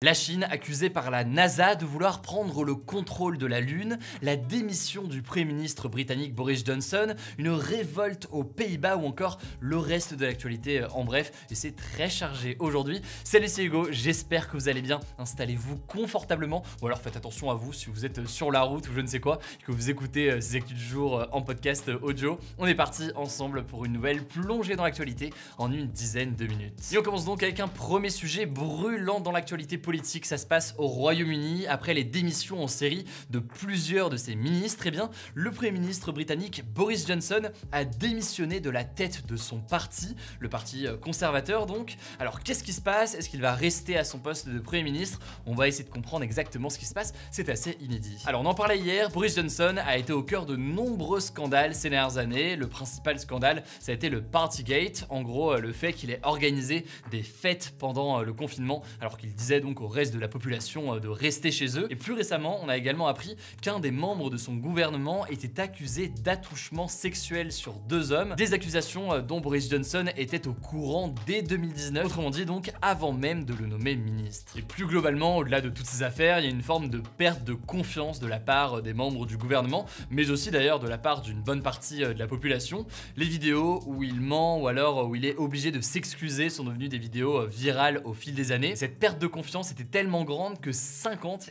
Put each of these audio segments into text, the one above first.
La Chine accusée par la NASA de vouloir prendre le contrôle de la Lune, la démission du Premier ministre britannique Boris Johnson, une révolte aux Pays-Bas ou encore le reste de l'actualité en bref, et c'est très chargé aujourd'hui. Salut, c'est Hugo, j'espère que vous allez bien, installez-vous confortablement, ou alors faites attention à vous si vous êtes sur la route ou je ne sais quoi, que vous écoutez ces actus du jour en podcast audio. On est parti ensemble pour une nouvelle plongée dans l'actualité en une dizaine de minutes. Et on commence donc avec un premier sujet brûlant dans l'actualité politique, ça se passe au Royaume-Uni. Après les démissions en série de plusieurs de ses ministres, eh bien, le Premier ministre britannique Boris Johnson a démissionné de la tête de son parti, le parti conservateur donc. Alors qu'est-ce qui se passe? Est-ce qu'il va rester à son poste de Premier ministre? On va essayer de comprendre exactement ce qui se passe, c'est assez inédit. Alors on en parlait hier, Boris Johnson a été au cœur de nombreux scandales ces dernières années. Le principal scandale, ça a été le Partygate, en gros le fait qu'il ait organisé des fêtes pendant le confinement, alors qu'il disait donc au reste de la population de rester chez eux. Et plus récemment, on a également appris qu'un des membres de son gouvernement était accusé d'attouchement sexuel sur deux hommes, des accusations dont Boris Johnson était au courant dès 2019, autrement dit donc avant même de le nommer ministre. Et plus globalement, au-delà de toutes ces affaires, il y a une forme de perte de confiance de la part des membres du gouvernement, mais aussi d'ailleurs de la part d'une bonne partie de la population. Les vidéos où il ment ou alors où il est obligé de s'excuser sont devenues des vidéos virales au fil des années. Cette perte de confiance était tellement grande que 50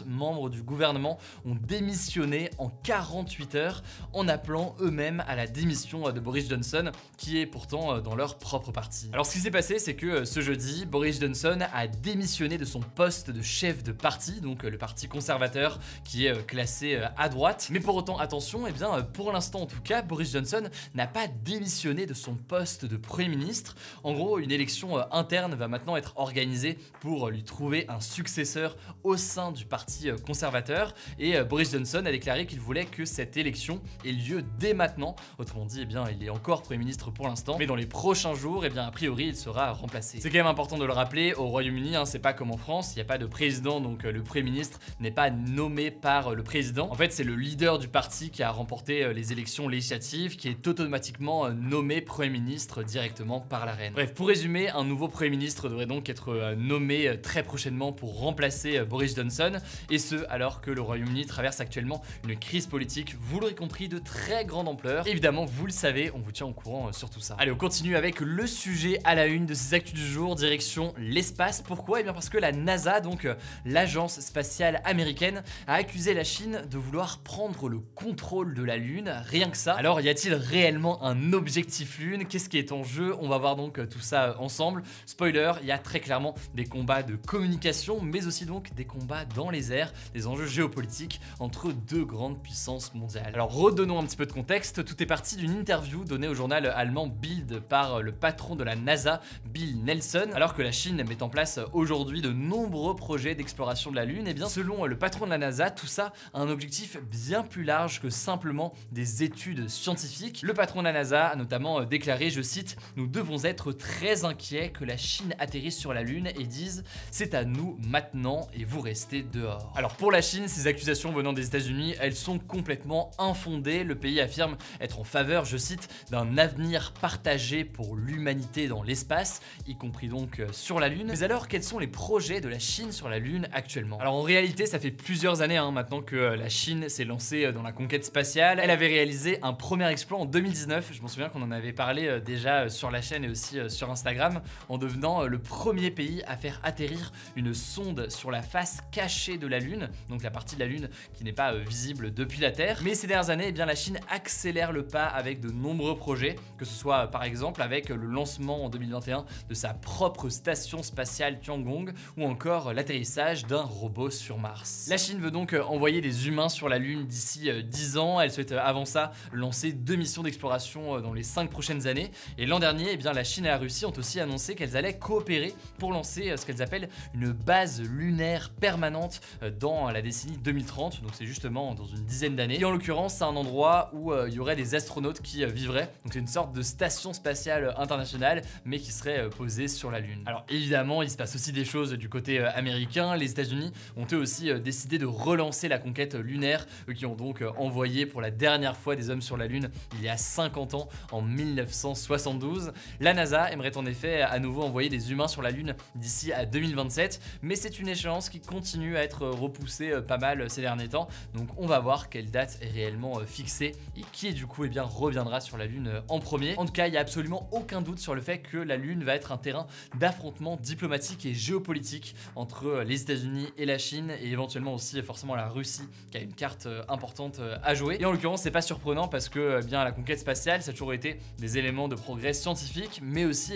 membres du gouvernement ont démissionné en 48 heures en appelant eux-mêmes à la démission de Boris Johnson, qui est pourtant dans leur propre parti. Alors ce qui s'est passé, c'est que ce jeudi, Boris Johnson a démissionné de son poste de chef de parti, donc le parti conservateur qui est classé à droite. Mais pour autant, attention, eh bien pour l'instant en tout cas, Boris Johnson n'a pas démissionné de son poste de Premier ministre. En gros, une élection interne va maintenant être organisée pour lui trouver un successeur au sein du parti conservateur, et Boris Johnson a déclaré qu'il voulait que cette élection ait lieu dès maintenant. Autrement dit, eh bien, il est encore Premier ministre pour l'instant, mais dans les prochains jours, eh bien, a priori, il sera remplacé. C'est quand même important de le rappeler, au Royaume-Uni, c'est pas comme en France, il n'y a pas de président, donc le Premier ministre n'est pas nommé par le président. En fait, c'est le leader du parti qui a remporté les élections législatives qui est automatiquement nommé Premier ministre directement par la reine. Bref, pour résumer, un nouveau Premier ministre devrait donc être nommé très prochainement pour remplacer Boris Johnson, et ce alors que le Royaume-Uni traverse actuellement une crise politique, vous l'aurez compris, de très grande ampleur. Évidemment, vous le savez, on vous tient au courant sur tout ça. Allez, on continue avec le sujet à la une de ces actus du jour, direction l'espace. Pourquoi? Eh bien parce que la NASA, donc l'agence spatiale américaine, a accusé la Chine de vouloir prendre le contrôle de la Lune, rien que ça. Alors y a-t-il réellement un objectif Lune? Qu'est-ce qui est en jeu? On va voir donc tout ça ensemble. Spoiler, il y a très clairement des combats de communication, mais aussi donc des combats dans les airs, des enjeux géopolitiques entre deux grandes puissances mondiales. Alors redonnons un petit peu de contexte, tout est parti d'une interview donnée au journal allemand Bild par le patron de la NASA, Bill Nelson. Alors que la Chine met en place aujourd'hui de nombreux projets d'exploration de la Lune, et bien selon le patron de la NASA, tout ça a un objectif bien plus large que simplement des études scientifiques. Le patron de la NASA a notamment déclaré, je cite, « Nous devons être très inquiets que la Chine atterrisse sur la Lune et dise « C'est à nous maintenant et vous restez dehors ». Alors pour la Chine, ces accusations venant des États-Unis, elles sont complètement infondées. Le pays affirme être en faveur, je cite, d'un avenir partagé pour l'humanité dans l'espace, y compris donc sur la Lune. Mais alors, quels sont les projets de la Chine sur la Lune actuellement? Alors en réalité, ça fait plusieurs années maintenant que la Chine s'est lancée dans la conquête spatiale. Elle avait réalisé un premier exploit en 2019, je m'en souviens qu'on en avait parlé déjà sur la chaîne et aussi sur Instagram, en devenant le premier pays à faire atterrir une sonde sur la face cachée de la Lune, donc la partie de la Lune qui n'est pas visible depuis la Terre. Mais ces dernières années, eh bien, la Chine accélère le pas avec de nombreux projets, que ce soit par exemple avec le lancement en 2021 de sa propre station spatiale Tiangong, ou encore l'atterrissage d'un robot sur Mars. La Chine veut donc envoyer des humains sur la Lune d'ici 10 ans, elle souhaite avant ça lancer 2 missions d'exploration dans les 5 prochaines années, et l'an dernier, eh bien, la Chine et la Russie ont aussi annoncé qu'elles allaient coopérer pour lancer ce qu'elles appellent une base lunaire permanente dans la décennie 2030, donc c'est justement dans une dizaine d'années. Et en l'occurrence, c'est un endroit où il y aurait des astronautes qui vivraient, donc c'est une sorte de station spatiale internationale, mais qui serait posée sur la Lune. Alors évidemment, il se passe aussi des choses du côté américain. Les États-Unis ont eux aussi décidé de relancer la conquête lunaire, eux qui ont donc envoyé pour la dernière fois des hommes sur la Lune il y a 50 ans, en 1972. La NASA aimerait en effet à nouveau envoyer des humains sur la Lune d'ici à à 2027, mais c'est une échéance qui continue à être repoussée pas mal ces derniers temps, donc on va voir quelle date est réellement fixée et qui du coup reviendra sur la Lune en premier. En tout cas, il n'y a absolument aucun doute sur le fait que la Lune va être un terrain d'affrontement diplomatique et géopolitique entre les États-Unis et la Chine, et éventuellement aussi forcément la Russie qui a une carte importante à jouer. Et en l'occurrence, c'est pas surprenant parce que la conquête spatiale, ça a toujours été des éléments de progrès scientifique, mais aussi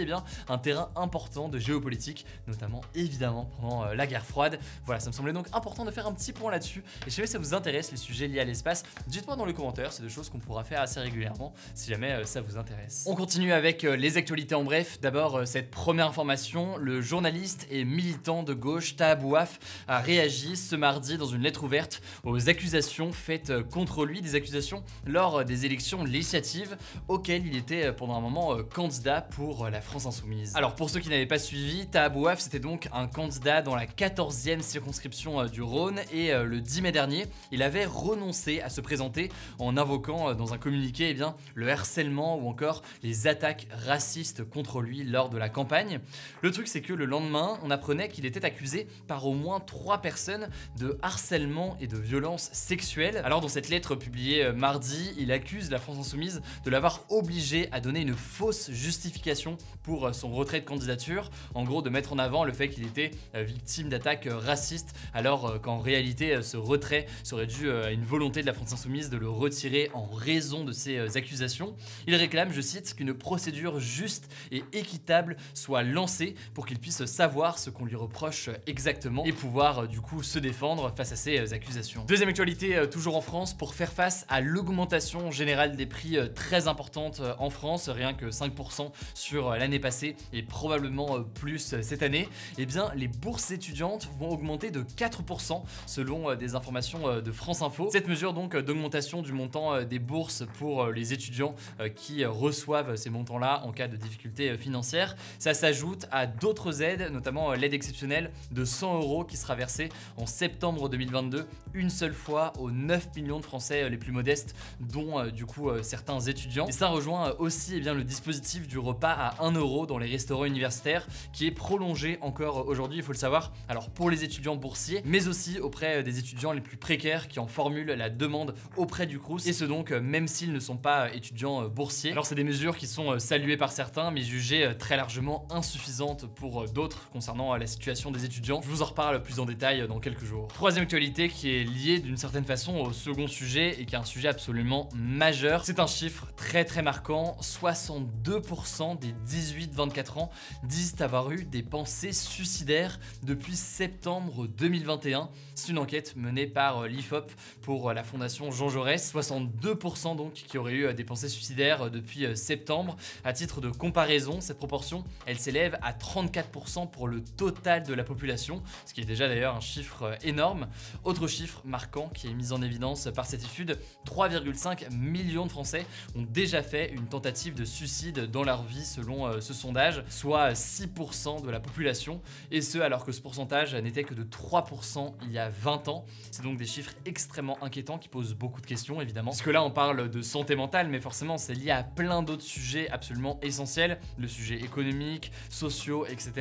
un terrain important de géopolitique, notamment évidemment pendant la guerre froide. Voilà, ça me semblait donc important de faire un petit point là-dessus. Et si jamais ça vous intéresse les sujets liés à l'espace, dites-moi dans les commentaires, c'est des choses qu'on pourra faire assez régulièrement si jamais ça vous intéresse. On continue avec les actualités en bref. D'abord, cette première information, le journaliste et militant de gauche Taha Bouaf a réagi ce mardi dans une lettre ouverte aux accusations faites contre lui, des accusations lors des élections législatives auxquelles il était pendant un moment candidat pour la France Insoumise. Alors pour ceux qui n'avaient pas suivi, Taha Bouaf c'était donc un candidat dans la 14e circonscription du Rhône et le 10 mai dernier, il avait renoncé à se présenter en invoquant dans un communiqué le harcèlement ou encore les attaques racistes contre lui lors de la campagne. Le truc c'est que le lendemain, on apprenait qu'il était accusé par au moins 3 personnes de harcèlement et de violence sexuelle. Alors dans cette lettre publiée mardi, il accuse la France Insoumise de l'avoir obligé à donner une fausse justification pour son retrait de candidature, en gros de mettre en avant le fait qu'il était victime d'attaques racistes, alors qu'en réalité ce retrait serait dû à une volonté de la France Insoumise de le retirer en raison de ces accusations. Il réclame, je cite, qu'une procédure juste et équitable soit lancée pour qu'il puisse savoir ce qu'on lui reproche exactement et pouvoir du coup se défendre face à ces accusations. Deuxième actualité, toujours en France, pour faire face à l'augmentation générale des prix très importante en France, rien que 5% sur l'année passée et probablement plus cette année, les bourses étudiantes vont augmenter de 4% selon des informations de France Info. Cette mesure donc d'augmentation du montant des bourses pour les étudiants qui reçoivent ces montants-là en cas de difficultés financières, ça s'ajoute à d'autres aides, notamment l'aide exceptionnelle de 100 € qui sera versée en septembre 2022, une seule fois aux 9 millions de Français les plus modestes, dont du coup certains étudiants. Et ça rejoint aussi le dispositif du repas à 1 € dans les restaurants universitaires qui est prolongé encore aujourd'hui, il faut le savoir, alors pour les étudiants boursiers, mais aussi auprès des étudiants les plus précaires qui en formulent la demande auprès du Crous, et ce donc même s'ils ne sont pas étudiants boursiers. Alors c'est des mesures qui sont saluées par certains, mais jugées très largement insuffisantes pour d'autres concernant la situation des étudiants. Je vous en reparle plus en détail dans quelques jours. Troisième actualité qui est liée d'une certaine façon au second sujet et qui est un sujet absolument majeur. C'est un chiffre très marquant, 62% des 18-24 ans disent avoir eu des pensées suicidaires depuis septembre 2021. C'est une enquête menée par l'IFOP pour la fondation Jean Jaurès. 62% donc qui auraient eu des pensées suicidaires depuis septembre. À titre de comparaison, cette proportion, elle s'élève à 34% pour le total de la population, ce qui est déjà d'ailleurs un chiffre énorme. Autre chiffre marquant qui est mis en évidence par cette étude, 3,5 millions de Français ont déjà fait une tentative de suicide dans leur vie selon ce sondage, soit 6% de la population, et ce alors que ce pourcentage n'était que de 3% il y a 20 ans. C'est donc des chiffres extrêmement inquiétants qui posent beaucoup de questions évidemment, parce que là on parle de santé mentale, mais forcément c'est lié à plein d'autres sujets absolument essentiels, le sujet économique, sociaux, etc.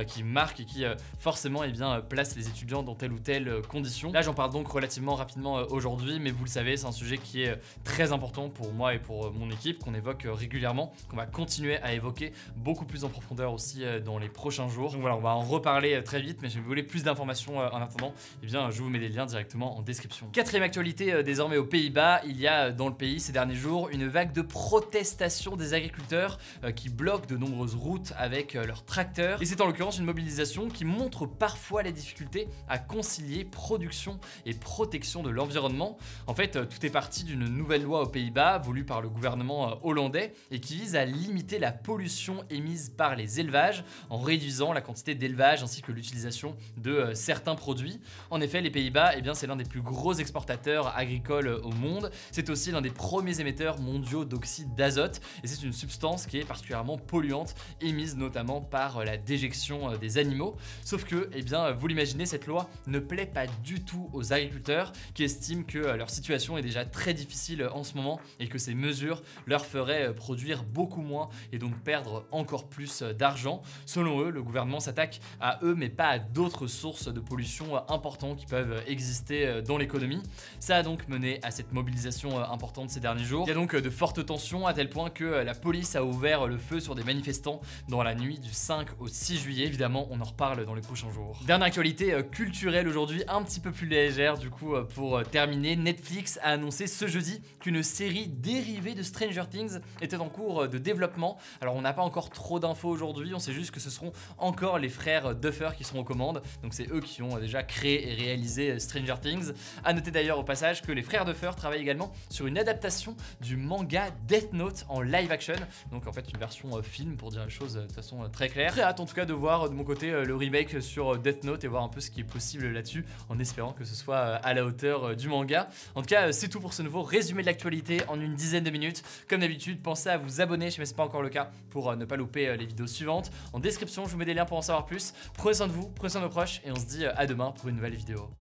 Qui marquent et qui forcément placent les étudiants dans telle ou telle condition. Là j'en parle donc relativement rapidement aujourd'hui, mais vous le savez, c'est un sujet qui est très important pour moi et pour mon équipe, qu'on évoque régulièrement, qu'on va continuer à évoquer beaucoup plus en profondeur aussi dans les prochains jours. Donc voilà, on va en reparler très vite, mais si vous voulez plus d'informations en attendant, je vous mets des liens directement en description. Quatrième actualité désormais aux Pays-Bas, il y a dans le pays ces derniers jours une vague de protestation des agriculteurs qui bloquent de nombreuses routes avec leurs tracteurs, et c'est en l'occurrence une mobilisation qui montre parfois les difficultés à concilier production et protection de l'environnement. En fait, tout est parti d'une nouvelle loi aux Pays-Bas voulue par le gouvernement hollandais et qui vise à limiter la pollution émise par les élevages en réduisant la quantité d'élevage ainsi que l'utilisation de certains produits. En effet, les Pays-Bas, c'est l'un des plus gros exportateurs agricoles au monde. C'est aussi l'un des premiers émetteurs mondiaux d'oxyde d'azote, et c'est une substance qui est particulièrement polluante, émise notamment par la déjection des animaux. Sauf que, vous l'imaginez, cette loi ne plaît pas du tout aux agriculteurs qui estiment que leur situation est déjà très difficile en ce moment et que ces mesures leur feraient produire beaucoup moins et donc perdre encore plus d'argent. Selon eux, le gouvernement s'attaque à eux mais pas à d'autres sources de pollution importantes qui peuvent exister dans l'économie. Ça a donc mené à cette mobilisation importante ces derniers jours. Il y a donc de fortes tensions à tel point que la police a ouvert le feu sur des manifestants dans la nuit du 5 au 6 juillet. Évidemment, on en reparle dans les prochains jours. Dernière actualité culturelle aujourd'hui, un petit peu plus légère du coup pour terminer. Netflix a annoncé ce jeudi qu'une série dérivée de Stranger Things était en cours de développement. Alors on n'a pas encore trop d'infos aujourd'hui, on sait juste que ce seront encore les frères Duffer qui seront aux commandes. Donc c'est eux qui ont déjà créé et réalisé Stranger Things. A noter d'ailleurs au passage que les frères Duffer travaillent également sur une adaptation du manga Death Note en live action. Donc en fait une version film pour dire les choses de façon très claire. Très hâte en tout cas de voir de mon côté le remake sur Death Note et voir un peu ce qui est possible là-dessus en espérant que ce soit à la hauteur du manga. En tout cas c'est tout pour ce nouveau résumé de l'actualité en une dizaine de minutes. Comme d'habitude pensez à vous abonner si ce n'est pas encore le cas pour ne pas louper les vidéos suivantes. En description je vous mets des liens pour en savoir plus. Prenez soin de vous, prenez soin de vos proches et on se dit à demain pour une nouvelle vidéo.